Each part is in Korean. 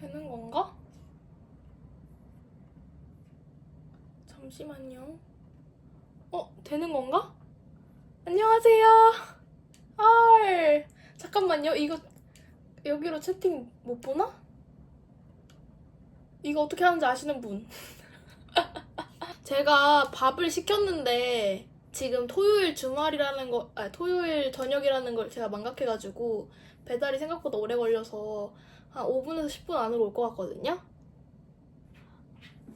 되는 건가? 잠시만요. 되는 건가? 안녕하세요. 헐. 잠깐만요. 이거 여기로 채팅 못 보나? 이거 어떻게 하는지 아시는 분? 제가 밥을 시켰는데 지금 토요일 주말이라는 거, 토요일 저녁이라는 걸 제가 망각해가지고 배달이 생각보다 오래 걸려서 한 5분에서 10분 안으로 올 것 같거든요?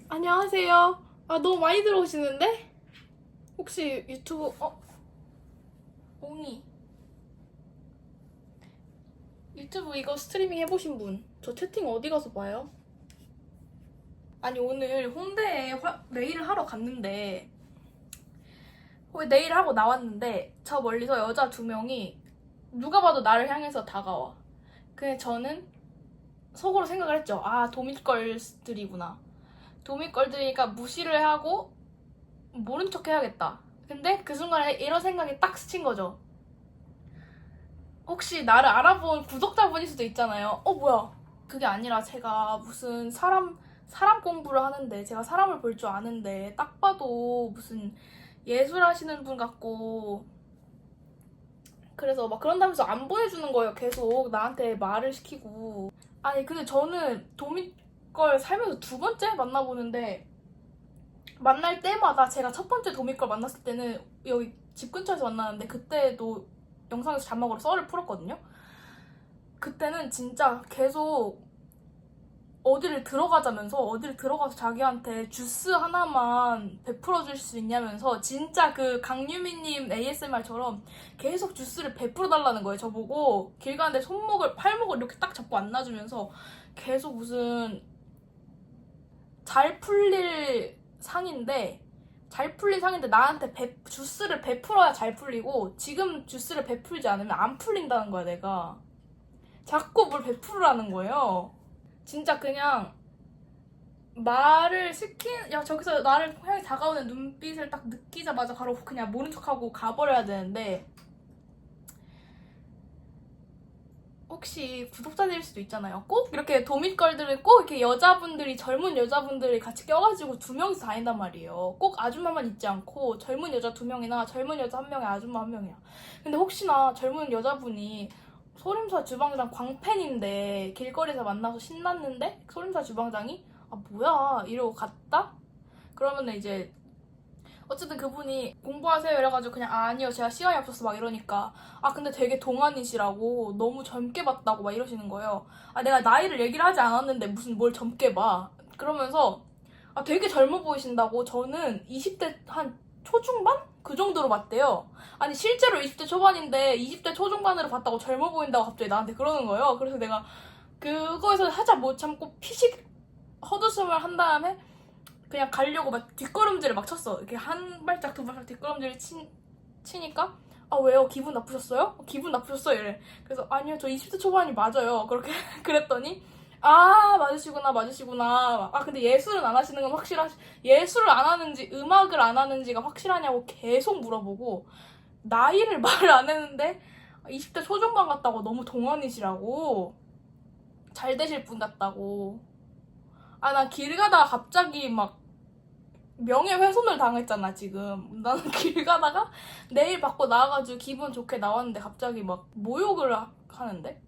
안녕하세요. 너무 많이 들어오시는데? 혹시 유튜브, 옹이. 유튜브 이거 스트리밍 해보신 분? 저 채팅 어디 가서 봐요? 아니, 오늘 홍대에 네일을 하러 갔는데, 네일을 하고 나왔는데, 저 멀리서 여자 2명이 누가 봐도 나를 향해서 다가와. 근데 저는 속으로 생각을 했죠. 도미걸들이구나. 도미걸들이니까 무시를 하고 모른 척 해야겠다. 근데 그 순간에 이런 생각이 딱 스친 거죠. 혹시 나를 알아본 구독자분일 수도 있잖아요. 뭐야. 그게 아니라 제가 무슨 사람 공부를 하는데, 제가 사람을 볼 줄 아는데 딱 봐도 무슨 예술 하시는 분 같고, 그래서 막 그런다면서 안 보내주는 거예요. 계속 나한테 말을 시키고. 아니 근데 저는 도미걸 살면서 2번째 만나보는데, 만날 때마다, 제가 첫 번째 도미걸 만났을 때는 여기 집 근처에서 만났는데, 그때도 영상에서 자막으로 썰을 풀었거든요. 그때는 진짜 계속 어디를 들어가서 자기한테 주스 하나만 베풀어 줄 수 있냐면서, 진짜 그 강유미님 ASMR처럼 계속 주스를 베풀어 달라는 거예요. 저보고 길 가는데 팔목을 이렇게 딱 잡고 안놔주면서 계속 무슨 잘 풀릴 상인데 나한테 주스를 베풀어야 잘 풀리고, 지금 주스를 베풀지 않으면 안 풀린다는 거야. 내가 자꾸 뭘 베풀으라는 거예요. 진짜 그냥 저기서 나를 향해 다가오는 눈빛을 딱 느끼자마자 바로 그냥 모른 척하고 가버려야 되는데, 혹시 구독자들일 수도 있잖아요. 꼭 이렇게 도미걸들은 꼭 이렇게 젊은 여자분들이 같이 껴가지고 2명이서 다닌단 말이에요. 꼭 아줌마만 있지 않고 젊은 여자 2명이나 젊은 여자 1명에 아줌마 1명이야. 근데 혹시나 젊은 여자분이 소림사 주방장 광팬인데 길거리에서 만나서 신났는데, 소림사 주방장이 뭐야 이러고 갔다? 그러면 이제 어쨌든 그분이 공부하세요 이래가지고 그냥 아니요 제가 시간이 없어서 막 이러니까, 근데 되게 동안이시라고, 너무 젊게 봤다고 막 이러시는 거예요. 내가 나이를 얘기를 하지 않았는데 무슨 뭘 젊게 봐. 그러면서 되게 젊어 보이신다고. 저는 20대 한 초중반? 그 정도로 봤대요. 아니 실제로 20대 초반인데 20대 초중반으로 봤다고 젊어 보인다고 갑자기 나한테 그러는 거예요. 그래서 내가 그거에서 살짝 못 참고 피식 헛웃음을 한 다음에 그냥 가려고 막 뒷걸음질을 막 쳤어. 이렇게 한 발짝 두 발짝 뒷걸음질을 치니까 왜요? 기분 나쁘셨어요? 기분 나쁘셨어요? 이래. 그래서 아니요 저 20대 초반이 맞아요. 그렇게 그랬더니 맞으시구나. 근데 예술은 안 하시는 건 예술을 안 하는지 음악을 안 하는지가 확실하냐고 계속 물어보고, 나이를 말을 안 했는데 20대 초중반 같다고, 너무 동안이시라고, 잘 되실 분 같다고. 나 길 가다가 갑자기 막 명예훼손을 당했잖아 지금. 나는 길 가다가 네일 받고 나와가지고 기분 좋게 나왔는데 갑자기 막 모욕을 하는데?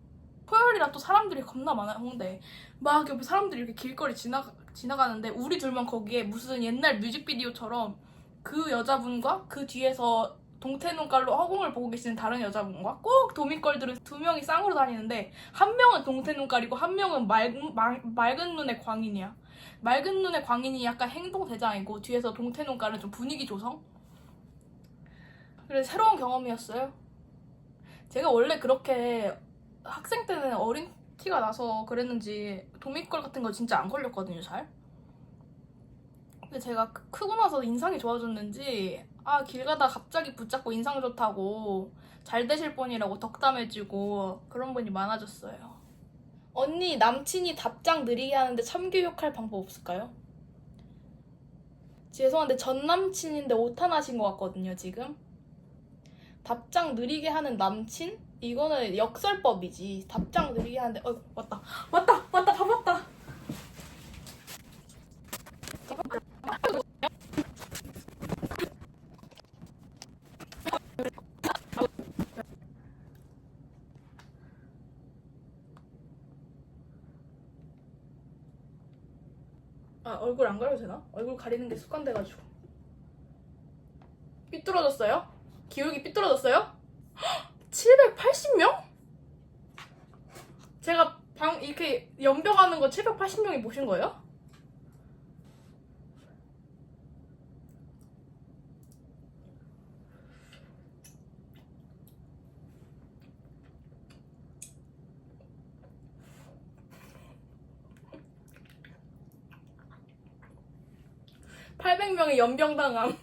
토요일이라 또 사람들이 겁나 많아요, 홍대에. 막 옆에 사람들이 이렇게 길거리 지나가는데 우리 둘만 거기에 무슨 옛날 뮤직비디오처럼 그 여자분과 그 뒤에서 동태눈깔로 허공을 보고 계시는 다른 여자분과 꼭 도미걸들은 2명이 쌍으로 다니는데, 한 명은 동태눈깔이고 한 명은 맑은 눈의 광인이야. 맑은 눈의 광인이 약간 행동대장이고, 뒤에서 동태눈깔은 좀 분위기 조성? 그래서 새로운 경험이었어요. 제가 원래 그렇게 학생 때는 어린 티가 나서 그랬는지 도미걸 같은 거 진짜 안 걸렸거든요, 잘. 근데 제가 크고 나서 인상이 좋아졌는지 길 가다 갑자기 붙잡고 인상 좋다고, 잘 되실 분이라고 덕담해주고 그런 분이 많아졌어요. 언니, 남친이 답장 느리게 하는데 참교육할 방법 없을까요? 죄송한데 전 남친인데 오탄하신 것 같거든요, 지금. 답장 느리게 하는 남친? 이거는 역설법이지. 답장 느리게 하는데 왔다 다 왔다. 얼굴 안 가려도 되나? 얼굴 가리는 게 습관돼가지고. 삐뚤어졌어요? 기울기 삐뚤어졌어요? 780명? 제가 이렇게 연병하는 거 780명이 보신 거예요? (800명이) 연병당함.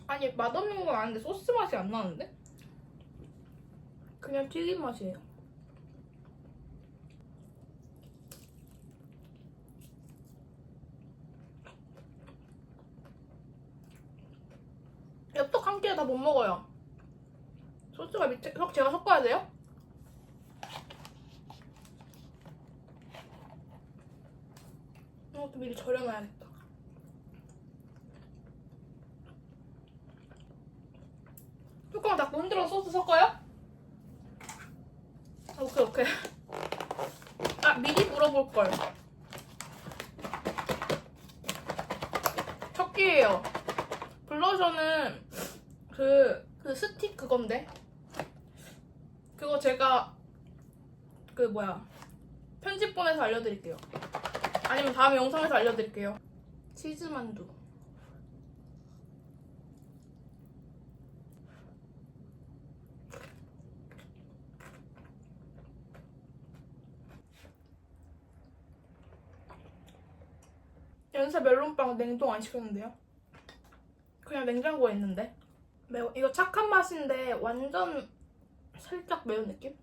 아니 맛없는 건 아닌데 소스 맛이 안 나는데? 그냥 튀김 맛이에요. 엽떡 한 끼에 다 못 먹어요. 소스가 밑에 제가 섞어야 돼요? 이것도 미리 절여놔야겠다. 뚜껑 닫고 흔들어 소스 섞어요? 오케이. 아 미리 물어볼걸. 첫 끼예요. 블러셔는 그 스틱 그건데 그거 제가 편집본에서 알려드릴게요. 아니면 다음 영상에서 알려드릴게요. 치즈만두. 연세 멜론빵 냉동 안 시켰는데요? 그냥 냉장고에 있는데. 매워. 이거 착한 맛인데 완전 살짝 매운 느낌?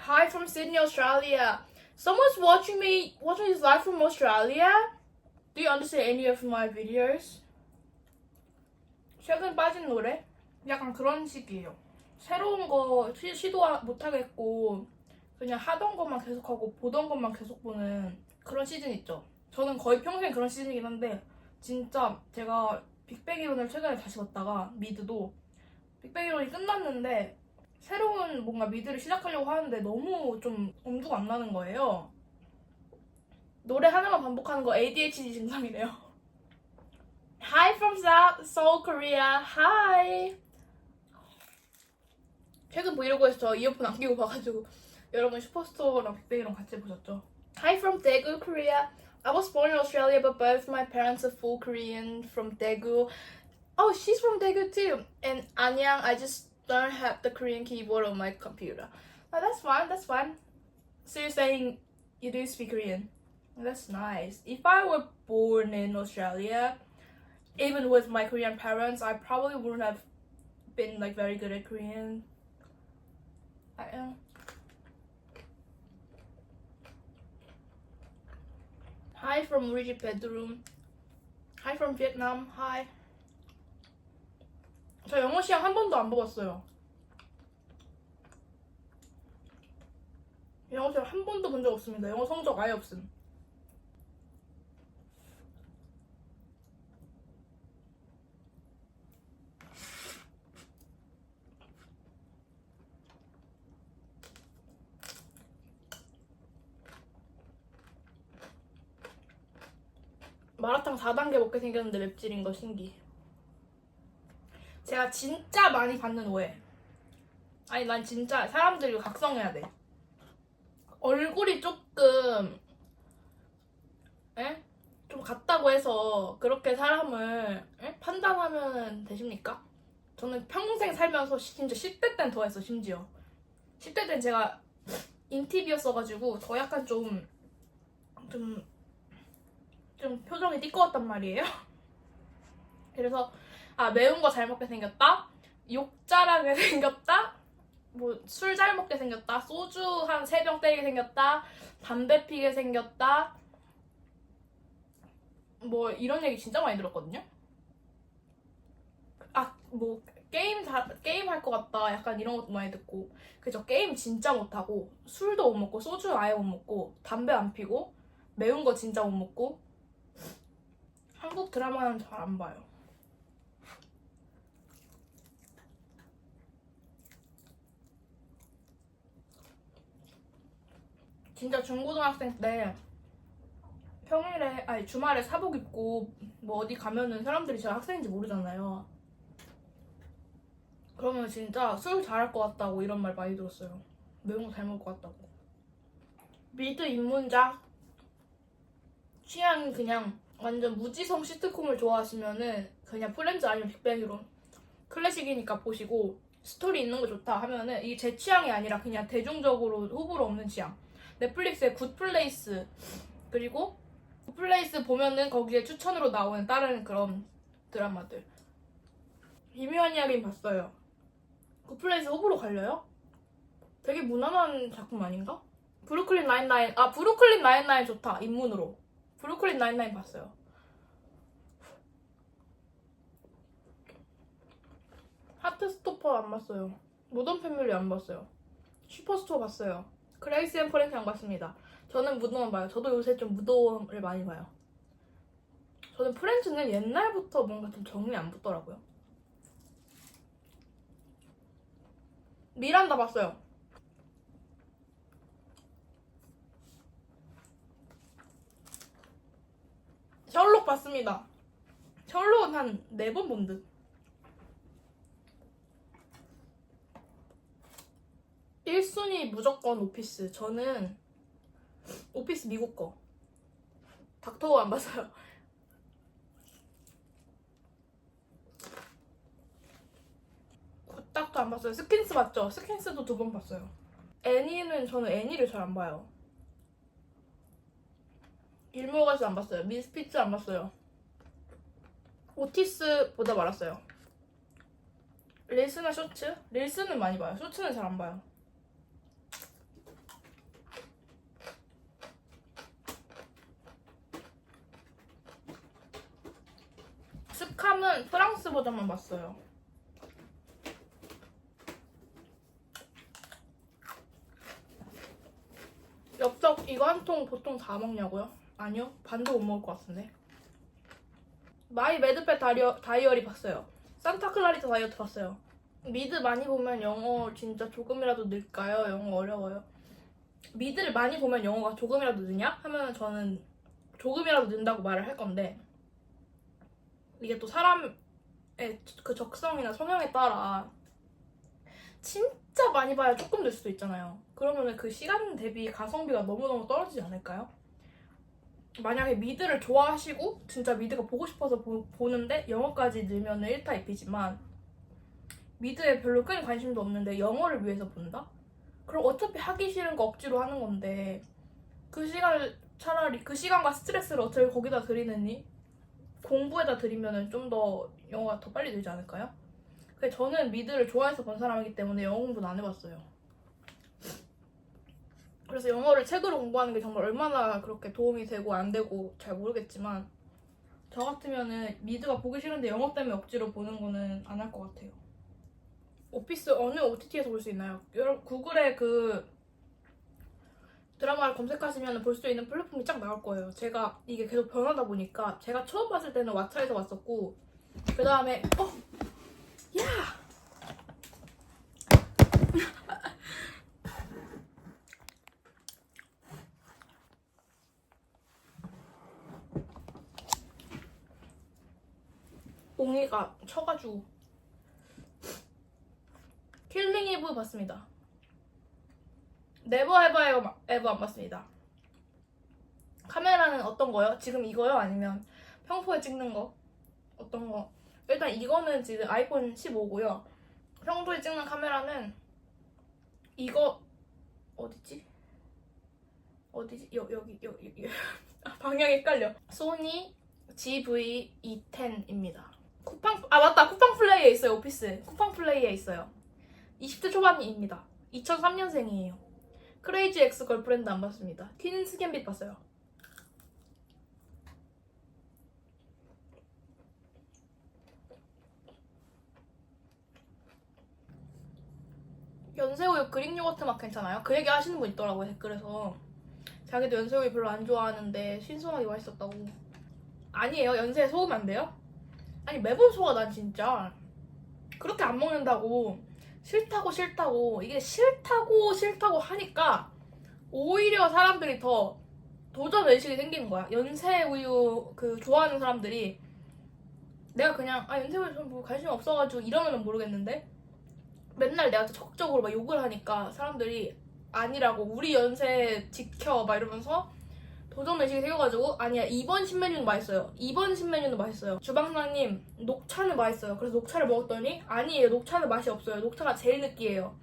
Hi from Sydney, Australia. Someone's watching this live from Australia? Do you understand any of my videos? 최근 빠진 노래? 약간 그런 식이에요. 새로운 거 시도 못하겠고 그냥 하던 것만 계속하고 보던 것만 계속 보는 그런 시즌 있죠. 저는 거의 평생 그런 시즌이긴 한데 진짜 제가 빅뱅 이론을 최근에 다시 봤다가 미드도 빅뱅 이론이 끝났는데 새로운 뭔가 미드를 시작하려고 하는데 너무 좀 엄두가 안 나는 거예요. 노래 하나만 반복하는 거 ADHD 증상이래요. Hi from Seoul, Korea. Hi. 최근 브이로그에서 저 이어폰 안 끼고 봐가지고 여러분 슈퍼스토어랑 빅뱅이랑 같이 보셨죠? Hi from Daegu, Korea. I was born in Australia but both my parents are full Korean from Daegu. Oh, she's from Daegu too. And Anyang, I just don't have the Korean keyboard on my computer. Oh, that's fine. So you're saying you do speak Korean? That's nice. If I were born in Australia, even with my Korean parents, I probably wouldn't have been like very good at Korean. I am. Hi from Rigid Bedroom. Hi from Vietnam. Hi. 저 영어 시험 한 번도 안 먹었어요. 영어 시험 한 번도 본 적 없습니다. 영어 성적 아예 없음. 마라탕 4단계 먹게 생겼는데 맵찔인 거 신기. 제가 진짜 많이 받는 오해. 아니 난 진짜 사람들이 각성해야 돼. 얼굴이 조금 좀 같다고 해서 그렇게 사람을 판단하면 되십니까? 저는 평생 살면서 심지어 10대 땐 더 했어. 심지어 10대 땐 제가 인티비였어가지고 더 약간 좀 표정이 띠꺼웠단 말이에요. 그래서 매운 거 잘 먹게 생겼다, 욕 잘하게 생겼다, 뭐 술 잘 먹게 생겼다, 소주 한 3병 때리게 생겼다, 담배 피게 생겼다, 뭐 이런 얘기 진짜 많이 들었거든요. 뭐 게임 할 것 같다 약간 이런 것도 많이 듣고. 그래서 게임 진짜 못하고 술도 못 먹고 소주 아예 못 먹고 담배 안 피고 매운 거 진짜 못 먹고 한국 드라마는 잘 안 봐요. 진짜 중고등학생 때 주말에 사복 입고 뭐 어디 가면은 사람들이 제가 학생인지 모르잖아요. 그러면 진짜 술 잘할 것 같다고 이런 말 많이 들었어요. 매운 거 잘 먹을 것 같다고. 미드 입문자 취향이 그냥 완전 무지성 시트콤을 좋아하시면은 그냥 프렌즈 아니면 빅뱅이론 클래식이니까 보시고, 스토리 있는 거 좋다 하면은 이게 제 취향이 아니라 그냥 대중적으로 호불호 없는 취향. 넷플릭스의 굿플레이스, 그리고 굿플레이스 보면은 거기에 추천으로 나오는 다른 그런 드라마들. 미묘한 이야기는 봤어요. 굿플레이스 호불호 갈려요? 되게 무난한 작품 아닌가? 브루클린 나인나인. 브루클린 나인나인 좋다. 입문으로 브루클린 나인나인 봤어요. 하트스토퍼 안 봤어요. 모던 패밀리 안 봤어요. 슈퍼스토어 봤어요. 그레이스 앤 프랭크 안 봤습니다. 저는 무덤만 봐요. 저도 요새 좀 무덤을 많이 봐요. 저는 프렌즈는 옛날부터 뭔가 좀 정이 안 붙더라고요. 미란다 봤어요. 셜록 봤습니다. 셜록은 한 4번 본 듯. 1순위 무조건 오피스. 저는 오피스 미국 거. 닥터우 안 봤어요. 굿닥도 안 봤어요. 스킨스 봤죠? 스킨스도 2번 봤어요. 저는 애니를 잘 안 봐요. 일몰가시 안 봤어요. 미스피츠 안 봤어요. 오티스 보다 말았어요. 릴스나 쇼츠? 릴스는 많이 봐요. 쇼츠는 잘 안 봐요. 스캄은 프랑스 버전만 봤어요. 엽떡 이거 한 통 보통 다 먹냐고요? 아니요. 반도 못 먹을 것 같은데. 마이 매드펫 다이어리 봤어요. 산타 클라리타 다이어트 봤어요. 미드 많이 보면 영어 진짜 조금이라도 늘까요? 영어 어려워요. 미드를 많이 보면 영어가 조금이라도 느냐? 하면 저는 조금이라도 는다고 말을 할 건데, 이게 또 사람의 그 적성이나 성향에 따라 진짜 많이 봐야 조금 될 수도 있잖아요. 그러면 그 시간 대비 가성비가 너무너무 떨어지지 않을까요? 만약에 미드를 좋아하시고 진짜 미드가 보고 싶어서 보는데 영어까지 늘면 1타 2피지만 미드에 별로 큰 관심도 없는데 영어를 위해서 본다? 그럼 어차피 하기 싫은 거 억지로 하는 건데 그 시간을 차라리 그 시간과 스트레스를 어차피 거기다 들이느니 공부에다 들이면 좀 더 영어가 더 빨리 늘지 않을까요? 그래서 저는 미드를 좋아해서 본 사람이기 때문에 영어 공부는 안 해봤어요. 그래서 영어를 책으로 공부하는 게 정말 얼마나 그렇게 도움이 되고 안 되고 잘 모르겠지만, 저 같으면은 미드가 보기 싫은데 영어 때문에 억지로 보는 거는 안 할 것 같아요. 오피스 어느 OTT에서 볼 수 있나요? 여러분 구글에 그 드라마를 검색하시면 볼 수 있는 플랫폼이 쫙 나올 거예요. 제가 이게 계속 변하다 보니까 제가 처음 봤을 때는 왓챠에서 봤었고, 그 다음에 야! 공이가 쳐가지고. 킬링 이브 봤습니다. 네버 에버 에버 안 봤습니다. 카메라는 어떤 거요? 지금 이거요? 아니면 평소에 찍는 거? 어떤 거? 일단 이거는 지금 아이폰 15고요. 평소에 찍는 카메라는 이거 어디지? 여기. 방향이 헷갈려. 소니 GV-E10입니다. 맞다. 쿠팡 플레이에 있어요. 오피스 쿠팡 플레이에 있어요. 20대 초반입니다. 2003년생이에요. 크레이지 엑스 걸프렌드 안 봤습니다. 퀸스 갬빗 봤어요. 연새우유 그릭 요거트 맛 괜찮아요? 그 얘기 하시는 분 있더라고요, 댓글에서. 자기도 연새우유 별로 안 좋아하는데 신선하게 맛있었다고. 아니에요. 연새에 속으면 안 돼요? 아니 매번 속아. 난 진짜 그렇게 안 먹는다고. 싫다고 이게 싫다고 하니까 오히려 사람들이 더 도전 의식이 생기는 거야. 연새우유 그 좋아하는 사람들이 내가 그냥 연새우유 좀 뭐 관심 없어가지고 이러면 모르겠는데 맨날 내가 적극적으로 막 욕을 하니까 사람들이 아니라고, 우리 연세 지켜 막 이러면서 도전 의식이 생겨가지고 아니야, 이번 신메뉴는 맛있어요. 이번 신메뉴는 맛있어요. 주방장님 녹차는 맛있어요. 그래서 녹차를 먹었더니 아니에요, 녹차는 맛이 없어요. 녹차가 제일 느끼해요.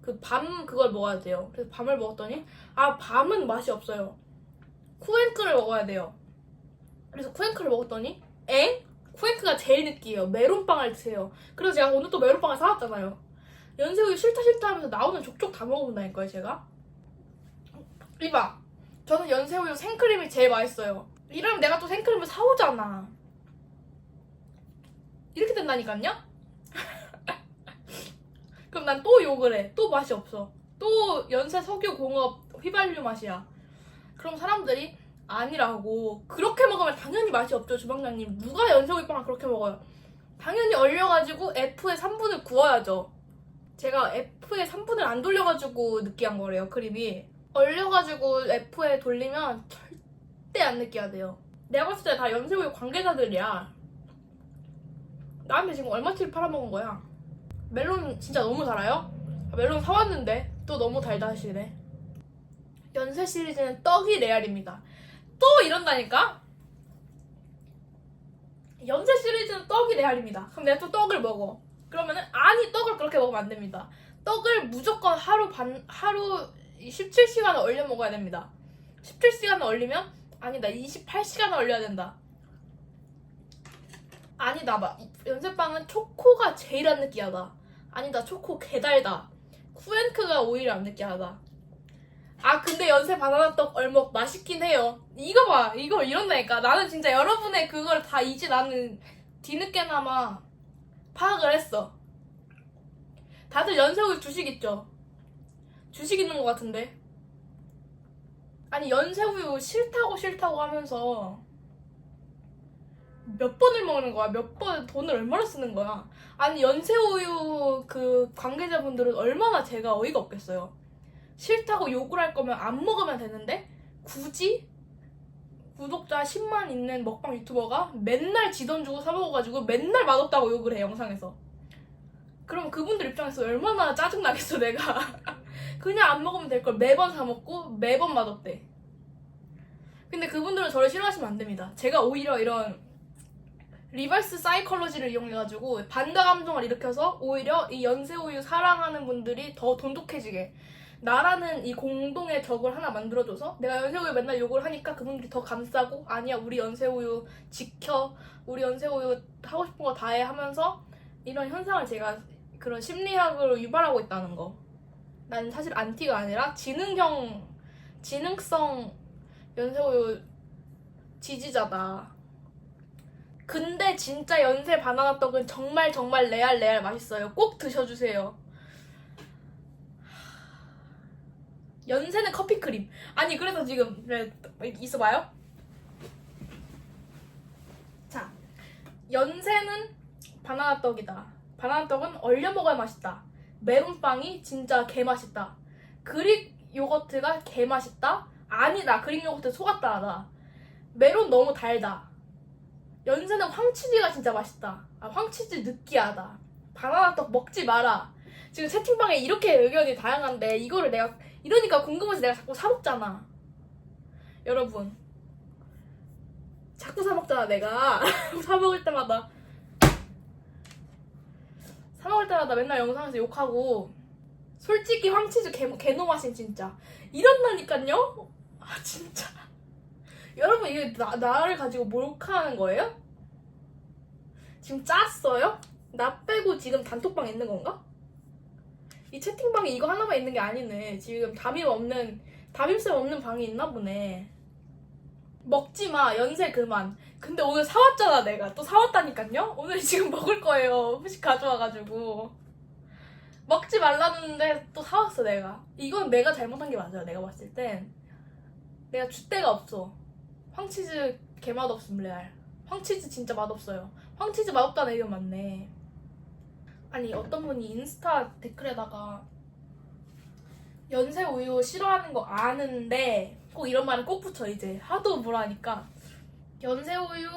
그 밤 그걸 먹어야 돼요. 그래서 밤을 먹었더니 밤은 맛이 없어요. 쿠앤크를 먹어야 돼요. 그래서 쿠앤크를 먹었더니 쿠앤크가 제일 느끼해요. 메론빵을 드세요. 그래서 제가 오늘 또 메론빵을 사왔잖아요. 연새우유 싫다 하면서 나오는 족족 다 먹어본다니까요, 제가. 이봐, 저는 연새우유 생크림이 제일 맛있어요. 이러면 내가 또 생크림을 사오잖아. 이렇게 된다니까요? 그럼 난 또 욕을 해. 또 맛이 없어. 또 연세 석유공업 휘발유 맛이야. 그럼 사람들이 아니라고. 그렇게 먹으면 당연히 맛이 없죠, 주방장님. 누가 연새우유빵을 그렇게 먹어요? 당연히 얼려가지고 F에 3분을 구워야죠. 제가 F에 3분을 안 돌려가지고 느끼한 거래요, 크림이. 얼려가지고 F에 돌리면 절대 안 느끼하대요. 내가 봤을 때 다 연새우유 관계자들이야. 나한테 지금 얼마치를 팔아먹은 거야. 멜론 진짜 너무 달아요? 멜론 사왔는데 또 너무 달다 하시네. 연새 시리즈는 떡이 레알입니다. 또 이런다니까? 연새 시리즈는 떡이 레알입니다. 그럼 내가 또 떡을 먹어. 그러면은 아니, 떡을 그렇게 먹으면 안 됩니다. 떡을 무조건 하루 17시간을 얼려 먹어야 됩니다. 17시간을 얼리면 아니다, 28시간을 얼려야 된다. 아니다, 연새빵은 초코가 제일 안 느끼하다. 아니다, 초코 개달다. 쿠앤크가 오히려 안 느끼하다. 근데 연새 바나나 떡 얼먹 맛있긴 해요. 이거 봐, 이거 이런다니까. 나는 진짜 여러분의 그걸 다 이제 나는 뒤늦게나마 파악을 했어. 다들 연새우유 주식 있죠? 주식 있는 것 같은데. 아니 연새우유 싫다고 하면서 몇 번을 먹는 거야? 몇 번 돈을 얼마나 쓰는 거야? 아니 연새우유 그 관계자분들은 얼마나 제가 어이가 없겠어요. 싫다고 욕을 할 거면 안 먹으면 되는데 굳이 구독자 10만 있는 먹방 유튜버가 맨날 지 돈 주고 사 먹어가지고 맨날 맛없다고 욕을 해, 영상에서. 그럼 그분들 입장에서 얼마나 짜증나겠어, 내가. 그냥 안 먹으면 될 걸 매번 사 먹고 매번 맛없대. 근데 그분들은 저를 싫어하시면 안 됩니다. 제가 오히려 이런 리버스 사이콜로지를 이용해가지고 반대 감정을 일으켜서 오히려 이 연새우유 사랑하는 분들이 더 돈독해지게, 나라는 이 공동의 적을 하나 만들어줘서 내가 연새우유 맨날 욕을 하니까 그분들이 더 감싸고 아니야, 우리 연새우유 지켜, 우리 연새우유 하고 싶은 거 다 해 하면서 이런 현상을 제가 그런 심리학으로 유발하고 있다는 거. 난 사실 안티가 아니라 지능성 연새우유 지지자다. 근데 진짜 연새 바나나 떡은 정말 레알 맛있어요. 꼭 드셔주세요. 연새는 커피크림. 아니 그래서 지금 있어봐요. 자, 연새는 바나나 떡이다. 바나나 떡은 얼려 먹어야 맛있다. 메론빵이 진짜 개맛있다. 그릭 요거트가 개맛있다. 아니다, 그릭 요거트 속았다. 메론 너무 달다. 연세는 황치즈가 진짜 맛있다. 아, 황치즈 느끼하다. 바나나 떡 먹지 마라. 지금 채팅방에 이렇게 의견이 다양한데 이거를 내가 이러니까 궁금해서 내가 자꾸 사 먹잖아. 여러분 자꾸 사 먹잖아 내가. 사 먹을 때마다 맨날 영상에서 욕하고. 솔직히 황치즈 개노맛인 진짜 이런다니깐요. 아 진짜 여러분 이게 나를 가지고 몰카하는 거예요? 지금 짰어요? 나 빼고 지금 단톡방 있는 건가? 이 채팅방에 이거 하나만 있는 게 아니네. 지금 담임쌤 없는 방이 있나 보네. 먹지마 연세 그만. 근데 오늘 사왔잖아. 내가 또 사왔다니깐요. 오늘 지금 먹을 거예요. 후식 가져와가지고 먹지 말라는데 또 사왔어. 내가 이건 내가 잘못한 게 맞아요. 내가 봤을 땐 내가 줏대가 없어. 황치즈 개맛없음 레알. 황치즈 진짜 맛없어요. 황치즈 맛없다는 의견 많네. 아니 어떤 분이 인스타 댓글에다가 연세 우유 싫어하는 거 아는데 꼭 이런 말은 꼭 붙여. 이제 하도 뭐라니까 연세 우유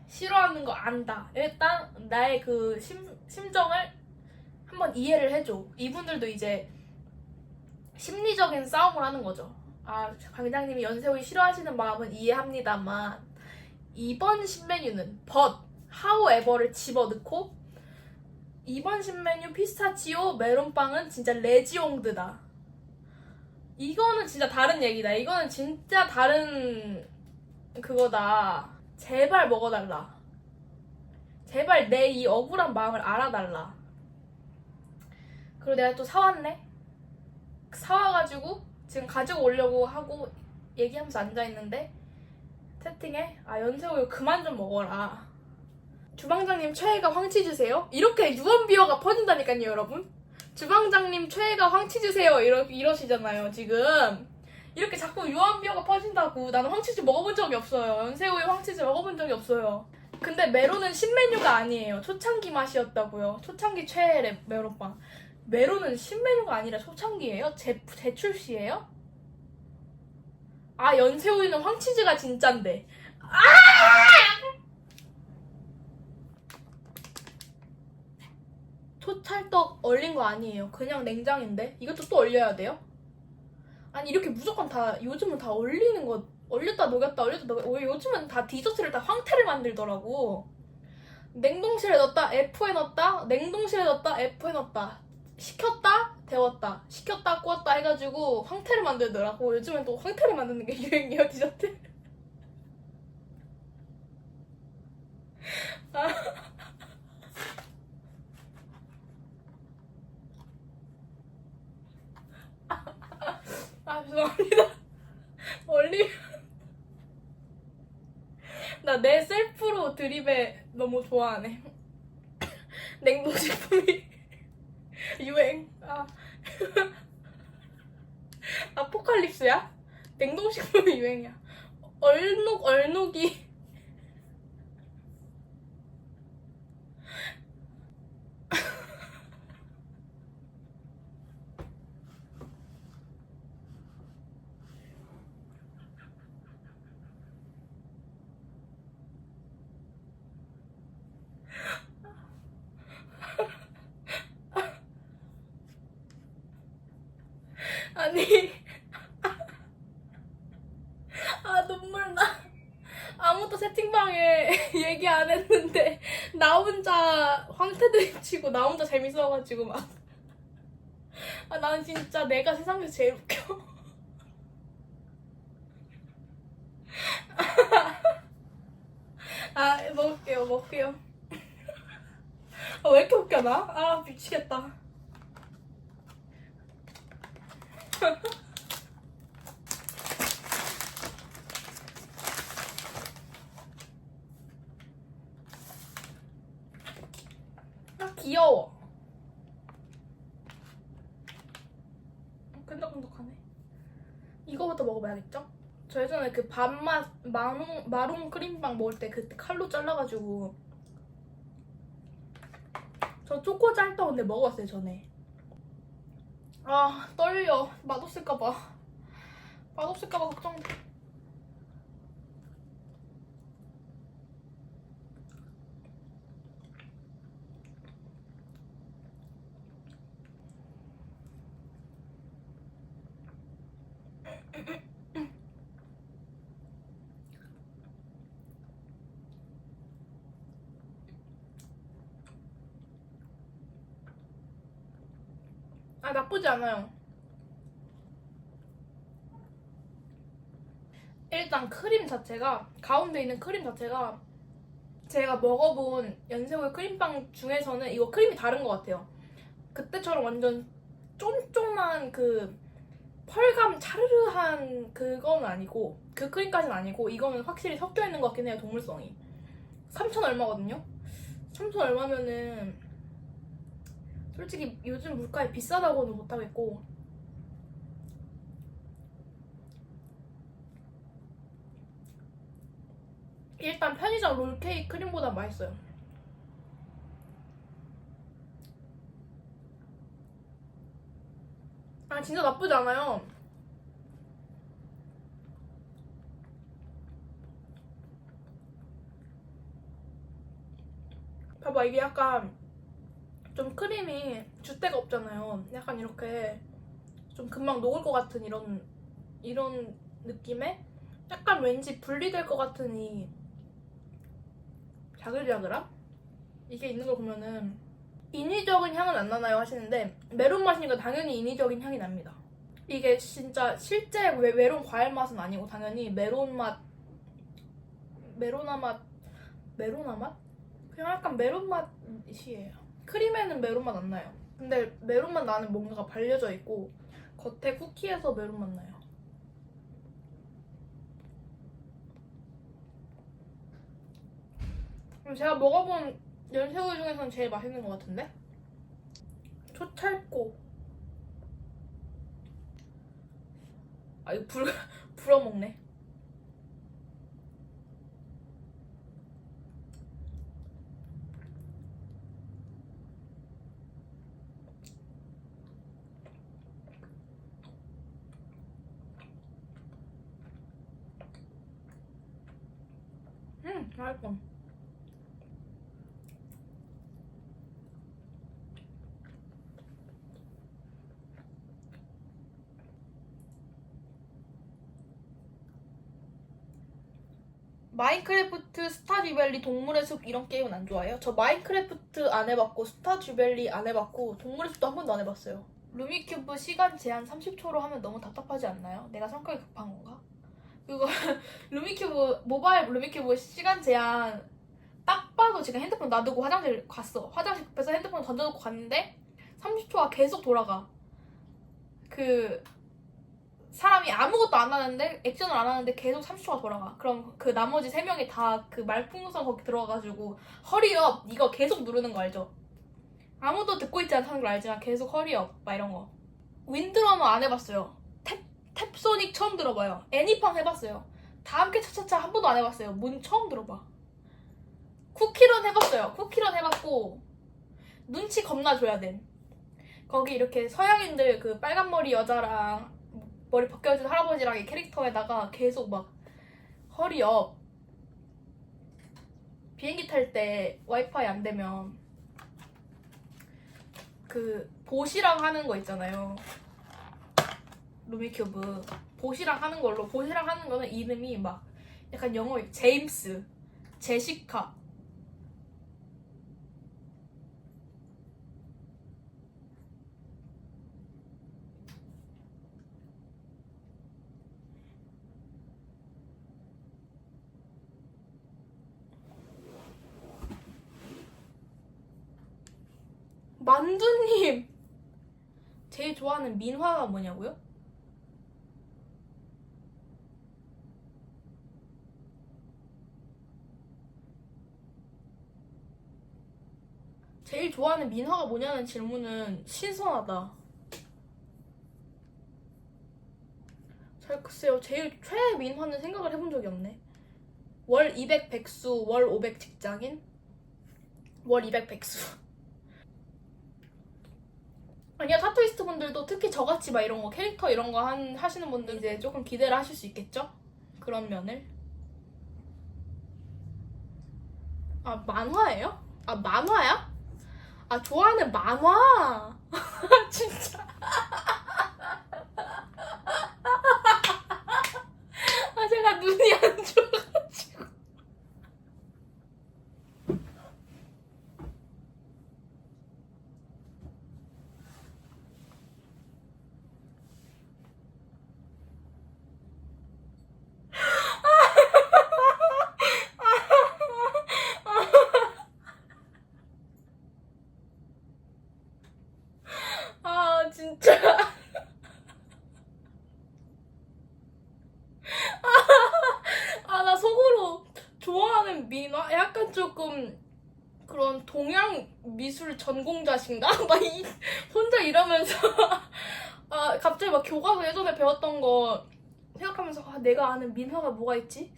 싫어하는 거 안다. 일단 나의 그 심정을 한번 이해를 해줘. 이분들도 이제 심리적인 싸움을 하는 거죠. 아, 강장님이 연세우유 싫어하시는 마음은 이해합니다만 이번 신메뉴는 however를 집어넣고 이번 신메뉴 피스타치오 메론빵은 진짜 레지옹드다. 이거는 진짜 다른 얘기다. 이거는 진짜 다른 그거다. 제발 먹어달라. 제발 내 이 억울한 마음을 알아달라. 그리고 내가 또 사왔네. 사와가지고 지금 가지고 오려고 하고 얘기하면서 앉아있는데 채팅에 연세우유 그만 좀 먹어라. 주방장님 최애가 황치즈세요? 이렇게 유언비어가 퍼진다니까요 여러분. 주방장님 최애가 황치즈세요 이러시잖아요 지금. 이렇게 자꾸 유언비어가 퍼진다고. 나는 황치즈 먹어본 적이 없어요. 연세우유 황치즈 먹어본 적이 없어요. 근데 메론은 신메뉴가 아니에요. 초창기 맛이었다고요. 초창기 최애 메론빵. 메론은 신메뉴가 아니라 초창기예요? 재출시예요? 아 연세우유는 황치즈가 진짠데. 초찰떡 얼린 거 아니에요. 그냥 냉장인데 이것도 또 얼려야 돼요? 아니 이렇게 무조건 다 요즘은 다 얼리는 거 얼렸다 녹였다 요즘은 다 디저트를 다 황태를 만들더라고. 냉동실에 넣었다 F에 넣었다 냉동실에 넣었다 F에 넣었다 식혔다 데웠다 식혔다 구웠다 해가지고 황태를 만들더라고. 요즘엔 또 황태를 만드는 게 유행이에요 디저트. 죄송합니다. 나 내 셀프로 드립에 너무 좋아하네. 냉동식품이 유행. 아포칼립스야? 냉동식품이 유행이야. 얼룩이. 아니 눈물 나. 아무도 채팅방에 얘기 안 했는데 나 혼자 황태드립 치고 나 혼자 재밌어가지고 막. 나는 진짜 내가 세상에서 제일 웃겨. 먹을게요. 왜 이렇게 웃겨 나? 미치겠다. 귀여워. 끈적끈적하네. 이거부터 먹어봐야겠죠? 저 예전에 그 밥맛 마롱 크림빵 먹을 때 그때 칼로 잘라가지고 저 초코 짤떡 근데 먹어봤어요 전에. 떨려. 맛없을까봐 걱정돼. 아, 나쁘지 않아요. 일단 크림 자체가, 가운데 있는 크림 자체가 제가 먹어본 연세고의 크림빵 중에서는 이거 크림이 다른 것 같아요. 그때처럼 완전 쫀쫀한 그 펄감 차르르한 그건 아니고, 그 크림까지는 아니고, 이거는 확실히 섞여 있는 것 같긴 해요. 동물성이 3,000 얼마거든요. 3,000 얼마면은 솔직히 요즘 물가에 비싸다고는 못하겠고, 일단 편의점 롤케이크 크림보다 맛있어요. 아, 진짜 나쁘지 않아요. 봐봐, 이게 약간 좀 크림이 줏대가 없잖아요. 약간 이렇게 좀 금방 녹을 것 같은 이런 느낌에 약간 왠지 분리될 것 같은 이 자글자글함? 이게 있는 걸 보면은 인위적인 향은 안 나나요 하시는데, 메론 맛이니까 당연히 인위적인 향이 납니다. 이게 진짜 실제 메론 과일 맛은 아니고 당연히 메론 맛, 메로나 맛? 그냥 약간 메론 맛이에요. 크림에는 메론 맛 안 나요. 근데 메론 맛 나는 뭔가가 발려져 있고 겉에 쿠키에서 메론 맛 나요. 제가 먹어본 연새우유 중에서는 제일 맛있는 것 같은데? 초찰고. 아, 이거 불어먹네. 맛있어. 마인크래프트, 스타듀밸리, 동물의 숲 이런 게임은 안 좋아해요? 저 마인크래프트 안 해봤고 스타듀밸리 안 해봤고 동물의 숲도 한 번도 안 해봤어요. 루미큐브 시간 제한 30초로 하면 너무 답답하지 않나요? 내가 성격이 급한 건가? 그거 루미큐브, 모바일 루미큐브 시간 제한 딱 봐도 지금 핸드폰 놔두고 화장실 갔어. 화장실 급해서 핸드폰 던져놓고 갔는데 30초가 계속 돌아가. 그 사람이 아무것도 안 하는데, 액션을 안 하는데 계속 30초가 돌아가. 그럼 그 나머지 3명이 다 그 말풍선 거기 들어가가지고 허리업 이거 계속 누르는 거 알죠? 아무도 듣고 있지 않다는 걸 알지만 계속 허리업 막 이런 거. 윈드러너 안 해봤어요. 탭소닉 처음 들어봐요. 애니팡 해봤어요. 다 함께 차차차 한 번도 안 해봤어요. 뭔 처음 들어봐. 쿠키런 해봤어요. 쿠키런 해봤고 눈치 겁나 줘야 돼. 거기 이렇게 서양인들 그 빨간 머리 여자랑 머리 벗겨진 할아버지랑 이 캐릭터에다가 계속 막 허리업. 비행기 탈 때 와이파이 안 되면 그 보시랑 하는 거 있잖아요. 루미큐브 보시랑 하는 걸로, 보시랑 하는 거는 이름이 막 약간 영어, 제임스, 제시카, 만두님 제일 좋아하는 민화가 뭐냐고요? 제일 좋아하는 민화가 뭐냐는 질문은 신선하다. 잘 글쎄요. 제일 최애 민화는 생각을 해본 적이 없네. 월 200 백수, 월 500 직장인? 월 200 백수. 아니야, 타투이스트 분들도 특히 저같이 막 이런 거, 캐릭터 이런 거 하시는 분들 이제 조금 기대를 하실 수 있겠죠? 그런 면을. 아, 만화예요? 아, 만화야? 아, 좋아하는 만화! 진짜. 무슨 그런 동양 미술 전공자신가? 막 혼자 이러면서 아 갑자기 막 교과서 예전에 배웠던 거 생각하면서 아, 내가 아는 민화가 뭐가 있지?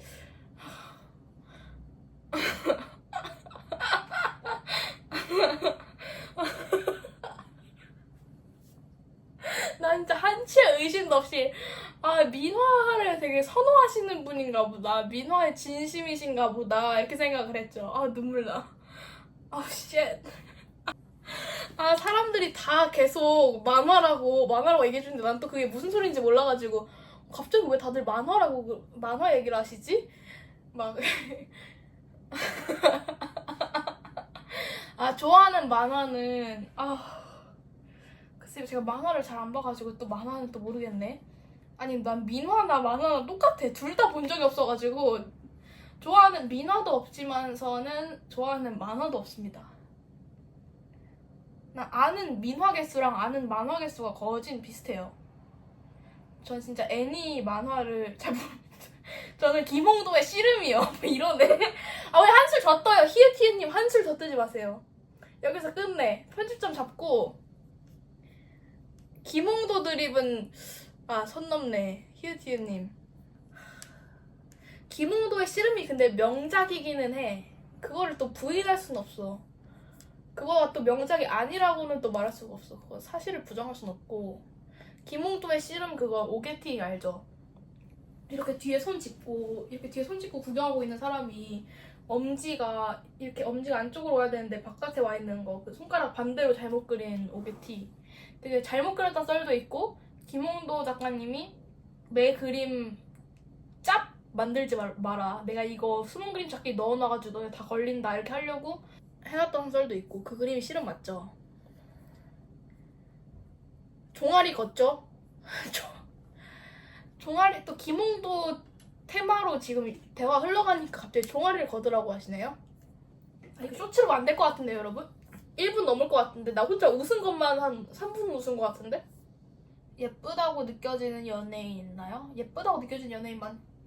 난 진짜 한치의 의심도 없이 아 민화를 되게 선호하시는 분인가 보다, 민화에 진심이신가 보다 이렇게 생각을 했죠. 아 눈물 나. 아 쉣. 아 사람들이 다 계속 만화라고 얘기해주는데 난 또 그게 무슨 소리인지 몰라가지고 갑자기 왜 다들 만화라고 만화 얘기를 하시지? 막 아 좋아하는 만화는 글쎄요 제가 만화를 잘 안 봐가지고 또 만화는 또 모르겠네. 아니 난 민화나 만화나 똑같아. 둘 다 본 적이 없어가지고 좋아하는 민화도 없지만서는 좋아하는 만화도 없습니다. 나 아는 민화 개수랑 아는 만화 개수가 거진 비슷해요. 전 진짜 애니 만화를 잘 저는 김홍도의 씨름이요. 이러네. 아 왜 한술 더 떠요? 히읗히읗님 한술 더 뜨지 마세요. 여기서 끝내. 편집점 잡고 김홍도 드립은 선 넘네. 히읗히읗님. 김홍도의 씨름이 근데 명작이기는 해. 그거를 또 부인할 순 없어. 그거가 또 명작이 아니라고는 또 말할 수가 없어. 그거 사실을 부정할 순 없고. 김홍도의 씨름 그거 오게티 알죠? 이렇게 뒤에 손 짚고 구경하고 있는 사람이 엄지가 안쪽으로 와야 되는데 바깥에 와 있는 거, 그 손가락 반대로 잘못 그린 오게티. 되게 잘못 그렸다 썰도 있고, 김홍도 작가님이 매 그림 짭 만들지 마라. 내가 이거 숨은 그림 찾기 넣어놔가지고 너네 다 걸린다 이렇게 하려고 해놨던 썰도 있고. 그 그림이 실은 맞죠? 종아리 걷죠? 종아리 또 김홍도 테마로 지금 대화 흘러가니까 갑자기 종아리를 걷으라고 하시네요. 이거 쇼츠로 안 될 것 같은데요 여러분? 1분 넘을 것 같은데 나 혼자 웃은 것만 한 3분 웃은 것 같은데? 예쁘다고 느껴지는 연예인 있나요? 예쁘다고 느껴지는 연예인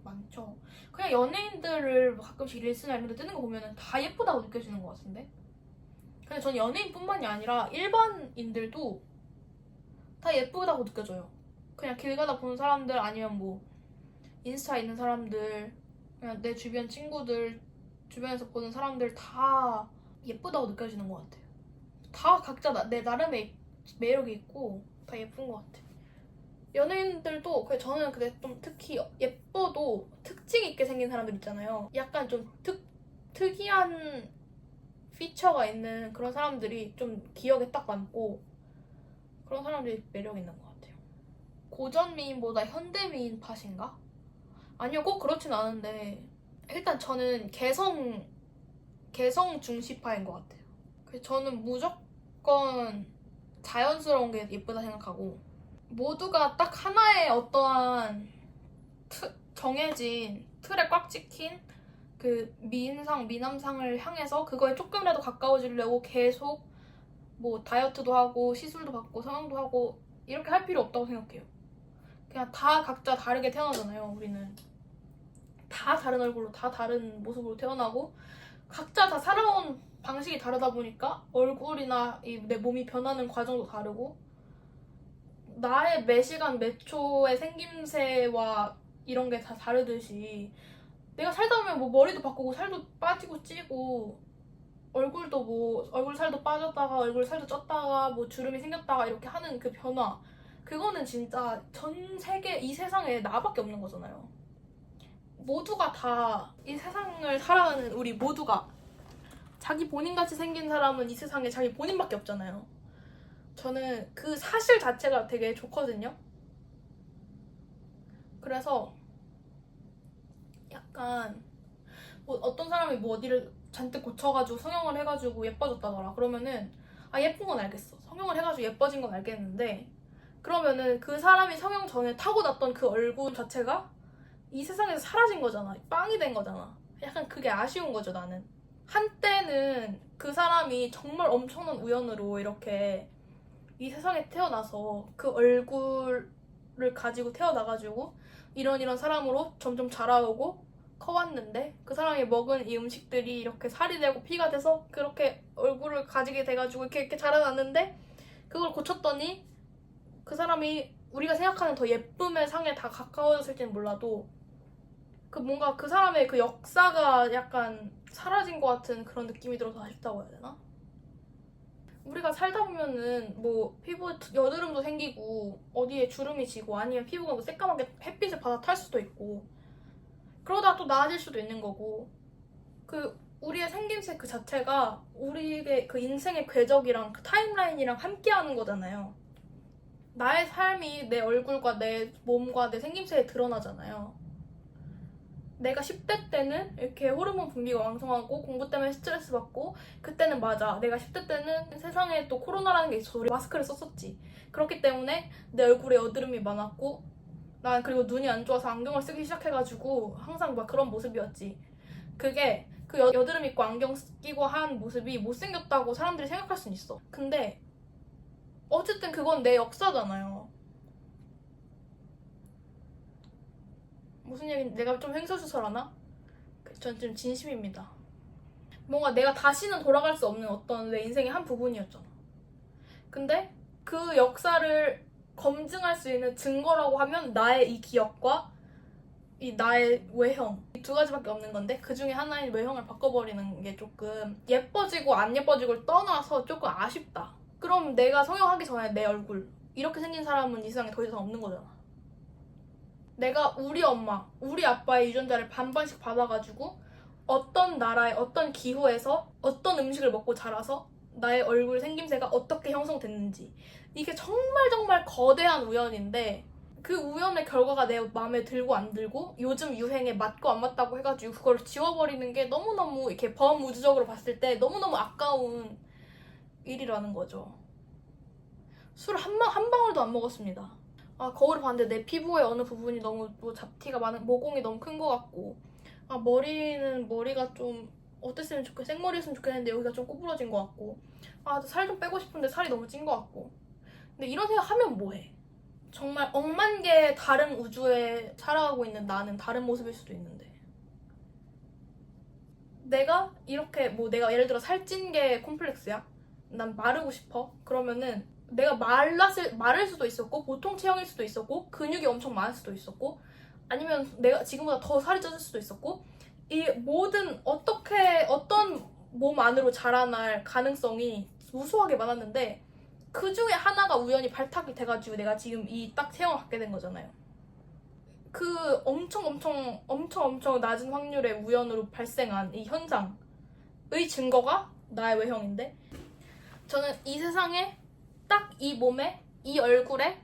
많죠. 그냥 연예인들을 가끔씩 릴스나 이런 데 뜨는 거 보면 다 예쁘다고 느껴지는 것 같은데? 근데 전 연예인뿐만이 아니라 일반인들도 다 예쁘다고 느껴져요. 그냥 길 가다 보는 사람들 아니면 뭐 인스타 있는 사람들, 그냥 내 주변 친구들, 주변에서 보는 사람들 다 예쁘다고 느껴지는 것 같아요. 다 각자 내 나름의 매력이 있고 다 예쁜 것 같아요. 연예인들도 저는 근데 좀 특히 예뻐도 특징 있게 생긴 사람들 있잖아요. 약간 좀 특이한 피처가 있는 그런 사람들이 좀 기억에 딱 남고 그런 사람들이 매력 있는 것 같아요. 고전 미인보다 현대 미인 팟인가? 아니요, 꼭 그렇진 않은데 일단 저는 개성 중시파인 것 같아요. 그래서 저는 무조건 자연스러운 게 예쁘다 생각하고, 모두가 딱 하나의 어떠한 정해진 틀에 꽉 찍힌 그 미인상, 미남상을 향해서 그거에 조금이라도 가까워지려고 계속 뭐 다이어트도 하고 시술도 받고 성형도 하고 이렇게 할 필요 없다고 생각해요. 그냥 다 각자 다르게 태어나잖아요. 우리는 다 다른 얼굴로 다 다른 모습으로 태어나고 각자 다 살아온 방식이 다르다 보니까 얼굴이나 내 몸이 변하는 과정도 다르고, 나의 매 시간 매 초의 생김새와 이런 게 다 다르듯이 내가 살다 보면 뭐 머리도 바꾸고 살도 빠지고 찌고 얼굴도 뭐 얼굴 살도 빠졌다가 얼굴 살도 쪘다가 뭐 주름이 생겼다가 이렇게 하는 그 변화, 그거는 진짜 전 세계 이 세상에 나밖에 없는 거잖아요. 모두가 다 이 세상을 살아가는 우리 모두가 자기 본인같이 생긴 사람은 이 세상에 자기 본인밖에 없잖아요. 저는 그 사실 자체가 되게 좋거든요. 그래서 약간 뭐 어떤 사람이 뭐 어디를 잔뜩 고쳐가지고 성형을 해가지고 예뻐졌다더라. 그러면은 예쁜 건 알겠어. 성형을 해가지고 예뻐진 건 알겠는데, 그러면은 그 사람이 성형 전에 타고났던 그 얼굴 자체가 이 세상에서 사라진 거잖아. 빵이 된 거잖아. 약간 그게 아쉬운 거죠, 나는. 한때는 그 사람이 정말 엄청난 우연으로 이렇게 이 세상에 태어나서 그 얼굴을 가지고 태어나가지고 이런 사람으로 점점 자라오고 커왔는데 그 사람이 먹은 이 음식들이 이렇게 살이 되고 피가 돼서 그렇게 얼굴을 가지게 돼가지고 이렇게 자라났는데 그걸 고쳤더니 그 사람이 우리가 생각하는 더 예쁨의 상에 다 가까워졌을지는 몰라도 그 뭔가 그 사람의 그 역사가 약간 사라진 것 같은 그런 느낌이 들어서 아쉽다고 해야 되나? 우리가 살다 보면은 뭐 피부에 여드름도 생기고 어디에 주름이 지고 아니면 피부가 뭐 새까맣게 햇빛을 받아 탈 수도 있고 그러다 또 나아질 수도 있는 거고 그 우리의 생김새 그 자체가 우리의 그 인생의 궤적이랑 그 타임라인이랑 함께하는 거잖아요. 나의 삶이 내 얼굴과 내 몸과 내 생김새에 드러나잖아요. 내가 10대 때는 이렇게 호르몬 분비가 왕성하고 공부 때문에 스트레스 받고 그때는 맞아. 내가 10대 때는 세상에 또 코로나라는 게 있어서 우리 마스크를 썼었지. 그렇기 때문에 내 얼굴에 여드름이 많았고 난 그리고 눈이 안 좋아서 안경을 쓰기 시작해가지고 항상 막 그런 모습이었지. 그게 그 여드름 있고 안경 끼고 한 모습이 못생겼다고 사람들이 생각할 순 있어. 근데 어쨌든 그건 내 역사잖아요. 무슨 얘기, 내가 좀 횡설수설하나? 전 좀 진심입니다. 뭔가 내가 다시는 돌아갈 수 없는 어떤 내 인생의 한 부분이었잖아. 근데 그 역사를 검증할 수 있는 증거라고 하면 나의 이 기억과 이 나의 외형 이 두 가지밖에 없는 건데 그 중에 하나인 외형을 바꿔버리는 게 조금 예뻐지고 안 예뻐지고를 떠나서 조금 아쉽다. 그럼 내가 성형하기 전에 내 얼굴 이렇게 생긴 사람은 이 세상에 더 이상 없는 거잖아. 내가 우리 엄마, 우리 아빠의 유전자를 반반씩 받아가지고 어떤 나라의 어떤 기후에서 어떤 음식을 먹고 자라서 나의 얼굴 생김새가 어떻게 형성됐는지 이게 정말 정말 거대한 우연인데 그 우연의 결과가 내 마음에 들고 안 들고 요즘 유행에 맞고 안 맞다고 해가지고 그걸 지워버리는 게 너무너무 이렇게 범우주적으로 봤을 때 너무너무 아까운 일이라는 거죠. 술 한 방울도 안 먹었습니다. 아, 거울을 봤는데 내 피부의 어느 부분이 너무 뭐 잡티가 많은 모공이 너무 큰 것 같고 아, 머리가 좀 어땠으면 생머리였으면 좋겠는데 여기가 좀 꼬부러진 것 같고 아, 살 좀 빼고 싶은데 살이 너무 찐 것 같고 근데 이런 생각 하면 뭐해? 정말 억만 개의 다른 우주에 살아가고 있는 나는 다른 모습일 수도 있는데 내가 이렇게 뭐 내가 예를 들어 살찐 게 콤플렉스야? 난 마르고 싶어? 그러면은 내가 마를 수도 있었고 보통 체형일 수도 있었고 근육이 엄청 많을 수도 있었고 아니면 내가 지금보다 더 살이 쪘을 수도 있었고 이 모든 어떤 몸 안으로 자라날 가능성이 무수하게 많았는데 그 중에 하나가 우연히 발탁이 돼가지고 내가 지금 이 딱 체형을 갖게 된 거잖아요. 그 엄청 낮은 확률의 우연으로 발생한 이 현상의 증거가 나의 외형인데 저는 이 세상에 딱 이 몸에, 이 얼굴에,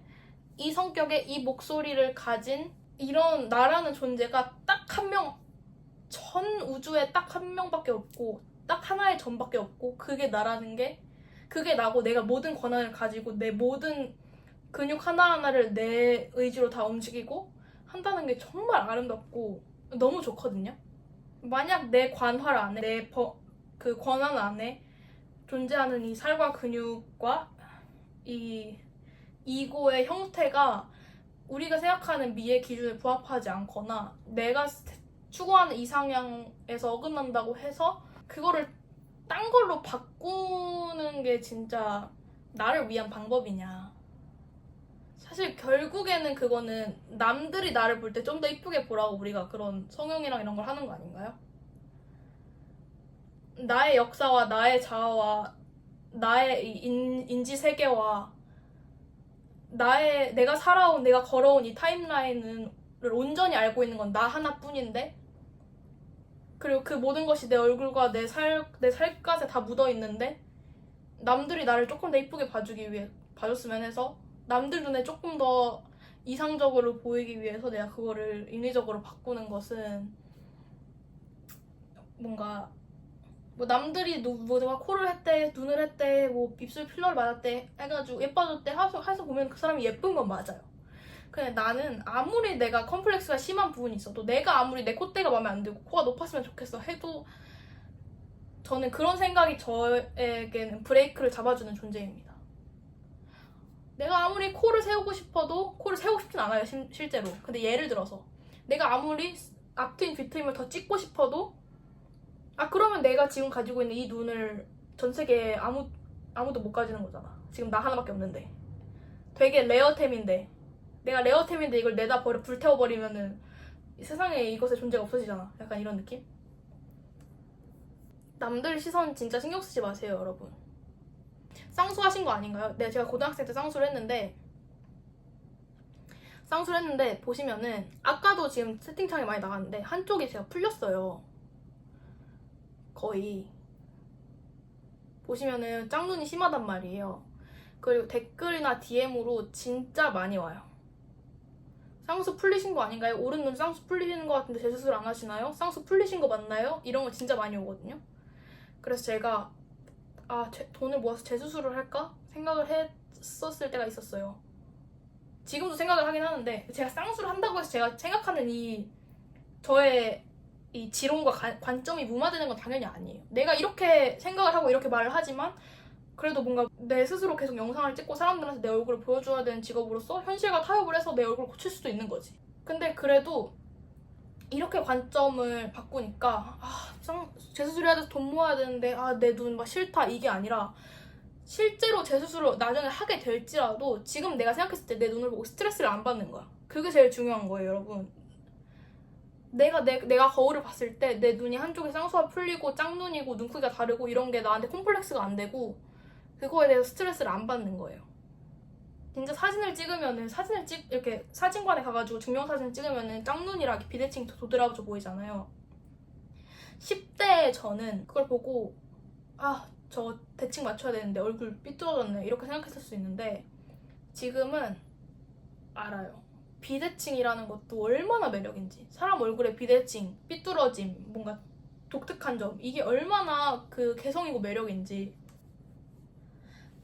이 성격에, 이 목소리를 가진 이런 나라는 존재가 딱 한 명, 전 우주에 딱 한 명밖에 없고 딱 하나의 전밖에 없고 그게 나라는 게 그게 나고 내가 모든 권한을 가지고 내 모든 근육 하나하나를 내 의지로 다 움직이고 한다는 게 정말 아름답고 너무 좋거든요. 만약 내 관할 안에 그 권한 안에 존재하는 이 살과 근육과 이 이고의 형태가 우리가 생각하는 미의 기준에 부합하지 않거나 내가 추구하는 이상향에서 어긋난다고 해서 그거를 딴 걸로 바꾸는 게 진짜 나를 위한 방법이냐. 사실 결국에는 그거는 남들이 나를 볼 때 좀 더 이쁘게 보라고 우리가 그런 성형이랑 이런 걸 하는 거 아닌가요? 나의 역사와 나의 자아와 나의 인지 세계와 내가 살아온 내가 걸어온 이 타임라인을 온전히 알고 있는 건 나 하나뿐인데 그리고 그 모든 것이 내 얼굴과 내 살갗에 다 묻어 있는데 남들이 나를 조금 더 이쁘게 봐줬으면 해서 남들 눈에 조금 더 이상적으로 보이기 위해서 내가 그거를 인위적으로 바꾸는 것은 뭔가 뭐 남들이 뭐 내가 코를 했대, 눈을 했대, 뭐 입술 필러를 맞았대 해가지고 예뻐졌대 해서 보면 그 사람이 예쁜 건 맞아요. 그냥 나는 아무리 내가 컴플렉스가 심한 부분이 있어도 내가 아무리 내 콧대가 마음에 안 들고 코가 높았으면 좋겠어 해도 저는 그런 생각이 저에게는 브레이크를 잡아주는 존재입니다. 내가 아무리 코를 세우고 싶어도 코를 세우고 싶진 않아요 실제로. 근데 예를 들어서 내가 아무리 앞트임 뒤트임을 더 찍고 싶어도 그러면 내가 지금 가지고 있는 이 눈을 전 세계에 아무도 못 가지는 거잖아. 지금 나 하나밖에 없는데. 되게 레어템인데 내가 레어템인데 이걸 내다 불태워버리면은 이 세상에 이것의 존재가 없어지잖아. 약간 이런 느낌? 남들 시선 진짜 신경 쓰지 마세요, 여러분. 쌍수하신 거 아닌가요? 네, 제가 고등학생 때 쌍수를 했는데 보시면은 아까도 지금 채팅창에 많이 나갔는데 한쪽이 제가 풀렸어요. 거의. 보시면은 짝눈이 심하단 말이에요. 그리고 댓글이나 DM으로 진짜 많이 와요. 쌍수 풀리신 거 아닌가요? 오른 눈 쌍수 풀리시는 거 같은데 재수술 안 하시나요? 쌍수 풀리신 거 맞나요? 이런 거 진짜 많이 오거든요. 그래서 제가 돈을 모아서 재수술을 할까? 생각을 했었을 때가 있었어요. 지금도 생각을 하긴 하는데 제가 쌍수를 한다고 해서 제가 생각하는 저의 이 지론과 관점이 무마되는 건 당연히 아니에요. 내가 이렇게 생각을 하고 이렇게 말을 하지만 그래도 뭔가 내 스스로 계속 영상을 찍고 사람들한테 내 얼굴을 보여줘야 되는 직업으로서 현실과 타협을 해서 내 얼굴을 고칠 수도 있는 거지. 근데 그래도 이렇게 관점을 바꾸니까 재수술 해야 돼서 돈 모아야 되는데 내 눈 막 싫다 이게 아니라 실제로 재수술을 나중에 하게 될지라도 지금 내가 생각했을 때 내 눈을 보고 스트레스를 안 받는 거야. 그게 제일 중요한 거예요, 여러분. 내가 거울을 봤을 때 내 눈이 한쪽에 쌍수가 풀리고 짝눈이고 눈 크기가 다르고 이런 게 나한테 콤플렉스가 안 되고 그거에 대해서 스트레스를 안 받는 거예요. 진짜 사진을 찍으면은 이렇게 사진관에 가가지고 증명사진 찍으면은 짝눈이라 비대칭 도드라져 보이잖아요. 10대 저는 그걸 보고 저 대칭 맞춰야 되는데 얼굴 삐뚤어졌네 이렇게 생각했을 수 있는데 지금은 알아요. 비대칭이라는 것도 얼마나 매력인지. 사람 얼굴에 비대칭, 삐뚤어짐, 뭔가 독특한 점 이게 얼마나 그 개성이고 매력인지.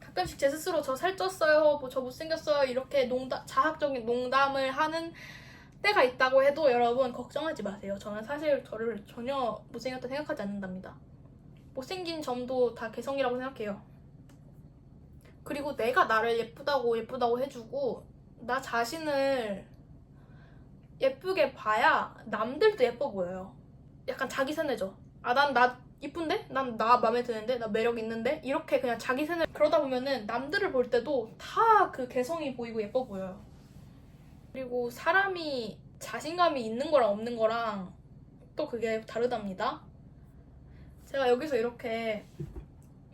가끔씩 제 스스로 저 살쪘어요, 저 못생겼어요 이렇게 자학적인 농담을 하는 때가 있다고 해도 여러분 걱정하지 마세요. 저는 사실 저를 전혀 못생겼다 생각하지 않는답니다. 못생긴 점도 다 개성이라고 생각해요. 그리고 내가 나를 예쁘다고 해주고 나 자신을 예쁘게 봐야 남들도 예뻐 보여요. 약간 자기 세뇌죠. 난 나 이쁜데? 난 나 마음에 드는데? 나 매력 있는데? 이렇게 그냥 자기 세뇌. 그러다 보면은 남들을 볼 때도 다 그 개성이 보이고 예뻐 보여요. 그리고 사람이 자신감이 있는 거랑 없는 거랑 또 그게 다르답니다. 제가 여기서 이렇게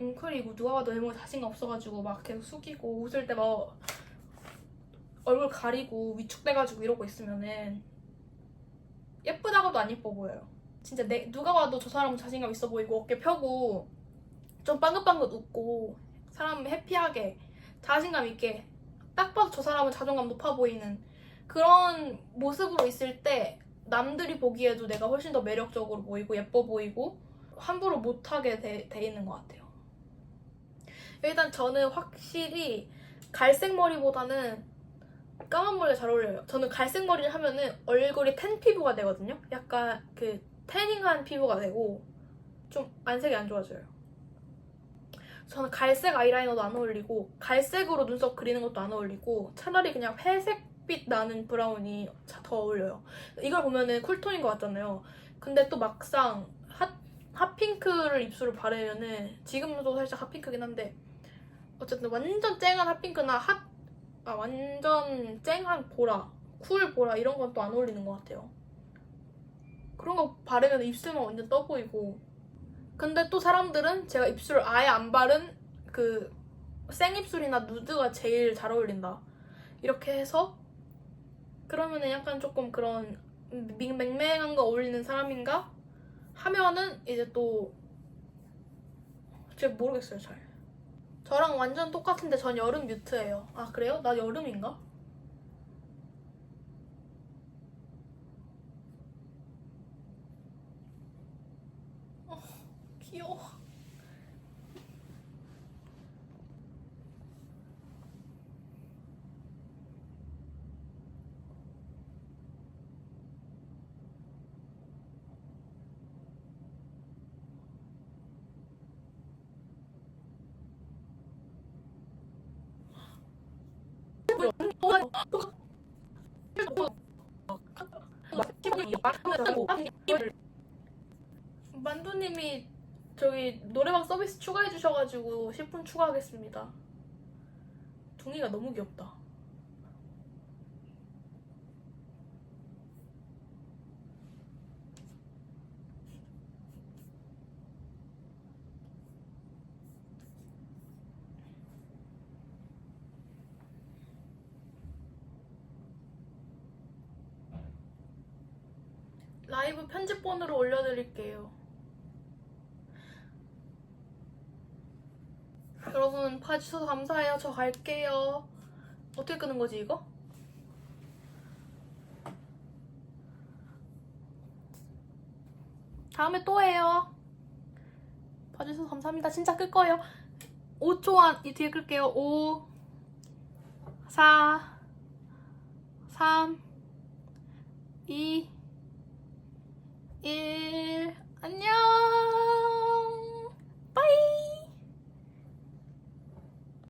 웅크리고 누가 봐도 외모에 자신감 없어가지고 막 계속 숙이고 웃을 때 막 얼굴 가리고 위축돼가지고 이러고 있으면은 예쁘다가도 안 예뻐 보여요. 진짜 누가 봐도 저 사람은 자신감 있어 보이고 어깨 펴고 좀 빵긋빵긋 웃고 사람 해피하게 자신감 있게 딱 봐도 저 사람은 자존감 높아 보이는 그런 모습으로 있을 때 남들이 보기에도 내가 훨씬 더 매력적으로 보이고 예뻐 보이고 함부로 못하게 돼 있는 것 같아요. 일단 저는 확실히 갈색 머리보다는 까만 머리가 잘 어울려요. 저는 갈색 머리를 하면은 얼굴이 텐 피부가 되거든요. 약간 그 태닝한 피부가 되고 좀 안색이 안 좋아져요. 저는 갈색 아이라이너도 안 어울리고 갈색으로 눈썹 그리는 것도 안 어울리고 차라리 그냥 회색빛 나는 브라운이 더 어울려요. 이걸 보면은 쿨톤인 것 같잖아요. 근데 또 막상 핫핑크를 입술을 바르면은 지금도 살짝 핫핑크긴 한데 어쨌든 완전 쨍한 핫핑크나 완전 쨍한 보라, 쿨 보라 이런 건 또 안 어울리는 것 같아요. 그런 거 바르면 입술만 완전 떠 보이고. 근데 또 사람들은 제가 입술을 아예 안 바른 그 생입술이나 누드가 제일 잘 어울린다 이렇게 해서 그러면은 약간 조금 그런 맹맹한 거 어울리는 사람인가 하면은 이제 또 제가 모르겠어요. 잘 저랑 완전 똑같은데 전 여름 뮤트예요. 그래요? 나 여름인가? 귀여워. 둥이님이 저기 노래방 서비스 추가해 주셔가지고 10분 추가하겠습니다. 둥이가 너무 귀엽다. 라이브 편집본으로 올려드릴게요. 여러분 봐주셔서 감사해요. 저 갈게요. 어떻게 끄는 거지 이거? 다음에 또 해요. 봐주셔서 감사합니다. 진짜 끌 거예요. 5초 안 이 뒤에 끌게요. 5 4 3 2 1